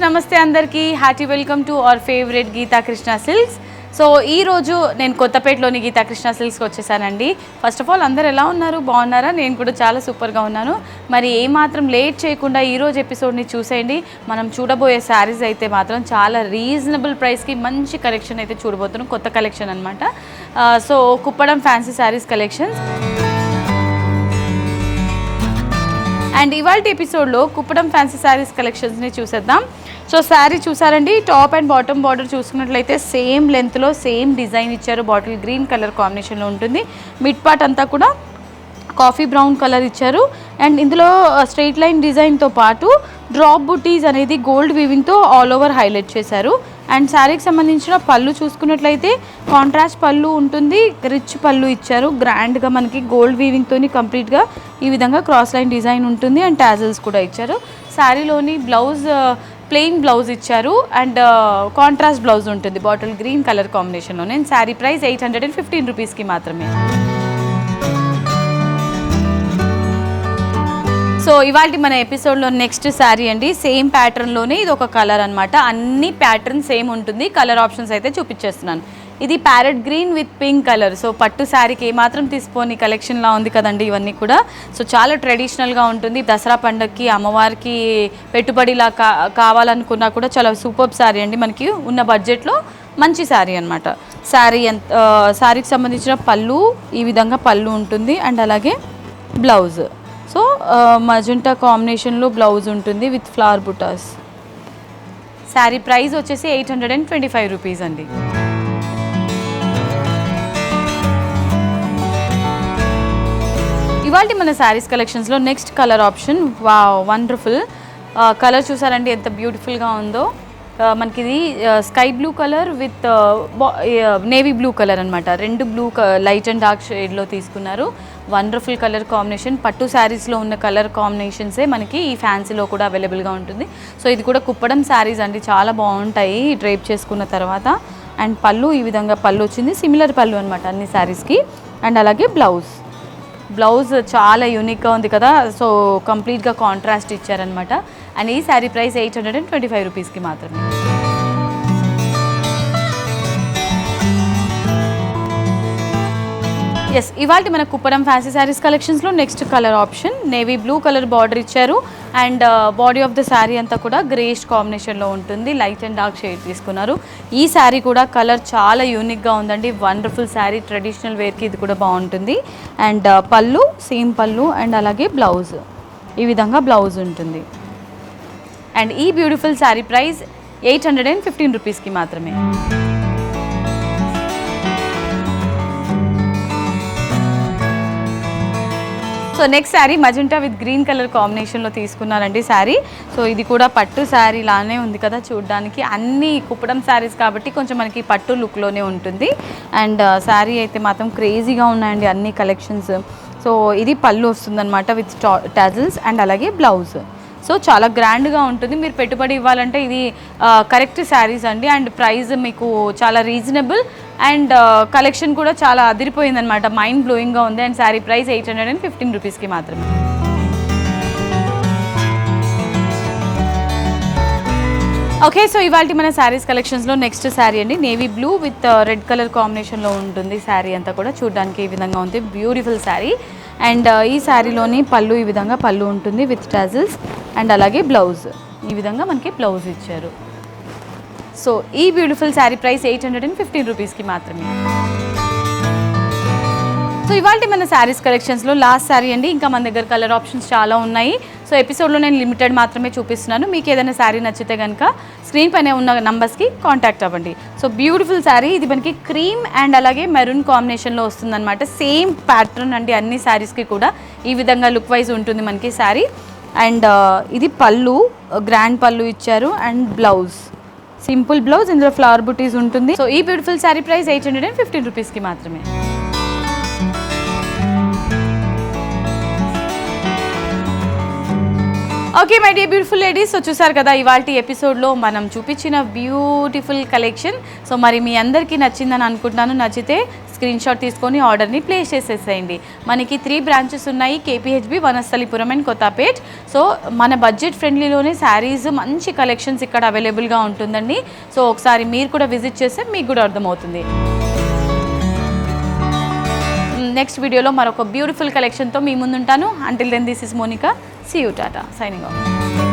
నమస్తే అందరికీ hearty welcome to our favourite Geetha Krishna silks. So ఈరోజు నేను కొత్తపేటలోని గీతా కృష్ణ సిల్క్స్కి వచ్చేసానండి. ఫస్ట్ ఆఫ్ ఆల్ అందరు ఎలా ఉన్నారు, బాగున్నారా? నేను కూడా చాలా సూపర్గా ఉన్నాను. మరి ఏమాత్రం లేట్ చేయకుండా ఈరోజు ఎపిసోడ్ని చూసేయండి. మనం చూడబోయే శారీస్ అయితే మాత్రం చాలా రీజనబుల్ ప్రైస్కి మంచి కలెక్షన్ అయితే చూడబోతున్నాం, కొత్త కలెక్షన్ అనమాట. So Kuppadam fancy saris collections. And ఇవాళ ఎపిసోడ్లో కుప్పడం ఫ్యాన్సీ శారీస్ కలెక్షన్స్ని చూసేద్దాం. సో శారీ చూసారండి, టాప్ అండ్ బాటమ్ బార్డర్ చూసుకున్నట్లయితే సేమ్ లెంత్లో సేమ్ డిజైన్ ఇచ్చారు. బాటిల్ గ్రీన్ కలర్ కాంబినేషన్లో ఉంటుంది. మిడ్ పార్ట్ అంతా కూడా కాఫీ బ్రౌన్ కలర్ ఇచ్చారు. అండ్ ఇందులో స్ట్రెయిట్ లైన్ డిజైన్తో పాటు డ్రాప్ బుటీస్ అనేది గోల్డ్ వీవింగ్తో ఆల్ ఓవర్ హైలైట్ చేశారు. అండ్ శారీకి సంబంధించిన పళ్ళు చూసుకున్నట్లయితే కాంట్రాస్ట్ పళ్ళు ఉంటుంది, రిచ్ పళ్ళు ఇచ్చారు. గ్రాండ్గా మనకి గోల్డ్ వీవింగ్తోని కంప్లీట్గా ఈ విధంగా క్రాస్ లైన్ డిజైన్ ఉంటుంది. అండ్ టాజల్స్ కూడా ఇచ్చారు. శారీలోని బ్లౌజ్ ప్లెయిన్ బ్లౌజ్ ఇచ్చారు అండ్ కాంట్రాస్ట్ బ్లౌజ్ ఉంటుంది బాటిల్ గ్రీన్ కలర్ కాంబినేషన్లో. నేను శారీ ప్రైస్ 815 రూపీస్కి మాత్రమే. సో ఇవాళ మన ఎపిసోడ్లో నెక్స్ట్ శారీ అండి, సేమ్ ప్యాటర్న్లోనే ఇది ఒక కలర్ అనమాట. అన్ని ప్యాటర్న్ సేమ్ ఉంటుంది, కలర్ ఆప్షన్స్ అయితే చూపించేస్తున్నాను. ఇది parrot green with pink colour. So పట్టు శారీకి ఏమాత్రం తీసుకోని కలెక్షన్లా ఉంది కదండి ఇవన్నీ కూడా. సో చాలా ట్రెడిషనల్గా ఉంటుంది. దసరా పండుగకి అమ్మవారికి పెట్టుబడిలా కావాలనుకున్నా కూడా చాలా సూపర్ శారీ అండి. మనకి ఉన్న బడ్జెట్లో మంచి శారీ అనమాట. శారీకి సంబంధించిన పళ్ళు ఈ విధంగా పళ్ళు ఉంటుంది. అండ్ అలాగే బ్లౌజ్ సో మజంటా కాంబినేషన్లో బ్లౌజ్ ఉంటుంది with flower butas. Sari price వచ్చేసి 825 రూపీస్ అండి. ఇవాళ మన శారీస్ కలెక్షన్స్లో next colour option, wow wonderful colour చూసారండి ఎంత బ్యూటిఫుల్గా ఉందో. మనకి ఇది sky blue colour with navy blue colour అనమాట. రెండు బ్లూ లైట్ అండ్ డార్క్ షేడ్లో తీసుకున్నారు. Wonderful colour combination. పట్టు శారీస్లో ఉన్న కలర్ కాంబినేషన్సే మనకి ఈ ఫ్యాన్సీలో కూడా అవైలబుల్గా ఉంటుంది. సో ఇది కూడా కుప్పడం శారీస్ అండి, చాలా బాగుంటాయి డ్రైప్ చేసుకున్న తర్వాత. అండ్ పళ్ళు ఈ విధంగా పళ్ళు వచ్చింది, సిమిలర్ పళ్ళు అనమాట అన్ని శారీస్కి. అండ్ అలాగే బ్లౌజ్ చాలా యూనిక్గా ఉంది కదా. సో కంప్లీట్గా కాంట్రాస్ట్ ఇచ్చారనమాట. అండ్ ఈ శారీ ప్రైస్ 825 రూపీస్కి మాత్రమే. ఎస్, ఇవాళ మన కుప్పడం ఫ్యాన్సీ శారీస్ కలెక్షన్స్లో next colour option, navy blue colour border ఇచ్చారు. And body of the sari అంతా కూడా గ్రేష్ కాంబినేషన్లో ఉంటుంది. లైట్ అండ్ డార్క్ షేడ్ తీసుకున్నారు. ఈ శారీ కూడా కలర్ చాలా యూనిక్గా ఉందండి. వండర్ఫుల్ శారీ, ట్రెడిషనల్ వేర్కి ఇది కూడా బాగుంటుంది. అండ్ పళ్ళు సేమ్ పళ్ళు అండ్ అలాగే బ్లౌజ్ ఈ విధంగా బ్లౌజ్ ఉంటుంది. అండ్ ఈ బ్యూటిఫుల్ శారీ ప్రైస్ 815 రూపీస్కి మాత్రమే. So next sari magenta with green colour కాంబినేషన్లో తీసుకున్నారండి శారీ. సో ఇది కూడా పట్టు శారీ లానే ఉంది కదా చూడడానికి. అన్ని కుప్పడం శారీస్ కాబట్టి కొంచెం మనకి పట్టు లుక్లోనే ఉంటుంది. అండ్ శారీ అయితే మాత్రం క్రేజీగా ఉన్నాయండి అన్ని కలెక్షన్స్. సో ఇది పళ్ళు వస్తుందన్నమాట విత్ టాజల్స్ అండ్ అలాగే బ్లౌజ్. సో చాలా గ్రాండ్గా ఉంటుంది. మీరు పెట్టుబడి ఇవ్వాలంటే ఇది కరెక్ట్ శారీస్ అండి. అండ్ ప్రైస్ మీకు చాలా రీజనబుల్ అండ్ కలెక్షన్ కూడా చాలా అదిరిపోయిందనమాట, మైండ్ బ్లోయింగ్గా ఉంది. అండ్ శారీ ప్రైస్ 815 రూపీస్కి మాత్రమే. ఓకే, సో ఇవాళ మన శారీస్ కలెక్షన్స్లో నెక్స్ట్ శారీ అండి, navy blue with red colour కాంబినేషన్లో ఉంటుంది. శారీ అంతా కూడా చూడడానికి ఈ విధంగా ఉంది, బ్యూటిఫుల్ శారీ. అండ్ ఈ శారీలోని పళ్ళు ఈ విధంగా పళ్ళు ఉంటుంది విత్ టాజిల్స్ అండ్ అలాగే బ్లౌజ్ ఈ విధంగా మనకి బ్లౌజ్ ఇచ్చారు. సో ఈ బ్యూటిఫుల్ శారీ ప్రైస్ 815 రూపీస్కి మాత్రమే. సో ఇవాళ మన శారీస్ కలెక్షన్స్లో లాస్ట్ శారీ అండి. ఇంకా మన దగ్గర కలర్ ఆప్షన్స్ చాలా ఉన్నాయి. సో ఎపిసోడ్లో నేను లిమిటెడ్ మాత్రమే చూపిస్తున్నాను. మీకు ఏదైనా శారీ నచ్చితే కనుక స్క్రీన్ పైన ఉన్న నంబర్స్కి కాంటాక్ట్ అవ్వండి. సో బ్యూటిఫుల్ శారీ, ఇది మనకి క్రీమ్ అండ్ అలాగే మెరూన్ కాంబినేషన్లో వస్తుందన్నమాట. సేమ్ ప్యాటర్న్ అండి అన్ని శారీస్కి కూడా ఈ విధంగా లుక్ వైజ్ ఉంటుంది మనకి శారీ. అండ్ ఇది పళ్ళు, గ్రాండ్ పళ్ళు ఇచ్చారు. అండ్ బ్లౌజ్ సింపుల్ బ్లౌజ్, ఇందులో ఫ్లవర్ బుటీస్ ఉంటుంది. సో ఈ బ్యూటిఫుల్ శారీ ప్రైస్ 815 రూపీస్కి మాత్రమే. Okay my dear beautiful ladies, so చూసారు కదా ఇవాళ ఎపిసోడ్లో మనం చూపించిన బ్యూటిఫుల్ కలెక్షన్. సో మరి మీ అందరికీ నచ్చిందని అనుకుంటున్నాను. నచ్చితే స్క్రీన్ షాట్ తీసుకొని ఆర్డర్ని ప్లేస్ చేసేసేయండి. మనకి 3 బ్రాంచెస్ ఉన్నాయి, KPHB, Vanasthalipuram and Kothapet. So మన బడ్జెట్ ఫ్రెండ్లీలోనే శారీస్ మంచి కలెక్షన్స్ ఇక్కడ అవైలబుల్గా ఉంటుందండి. సో ఒకసారి మీరు కూడా విజిట్ చేస్తే మీకు కూడా అర్థమవుతుంది. నెక్స్ట్ వీడియోలో మరొక బ్యూటిఫుల్ కలెక్షన్తో మీ ముందుంటాను. Until then this is Monica. See you, tata, signing of.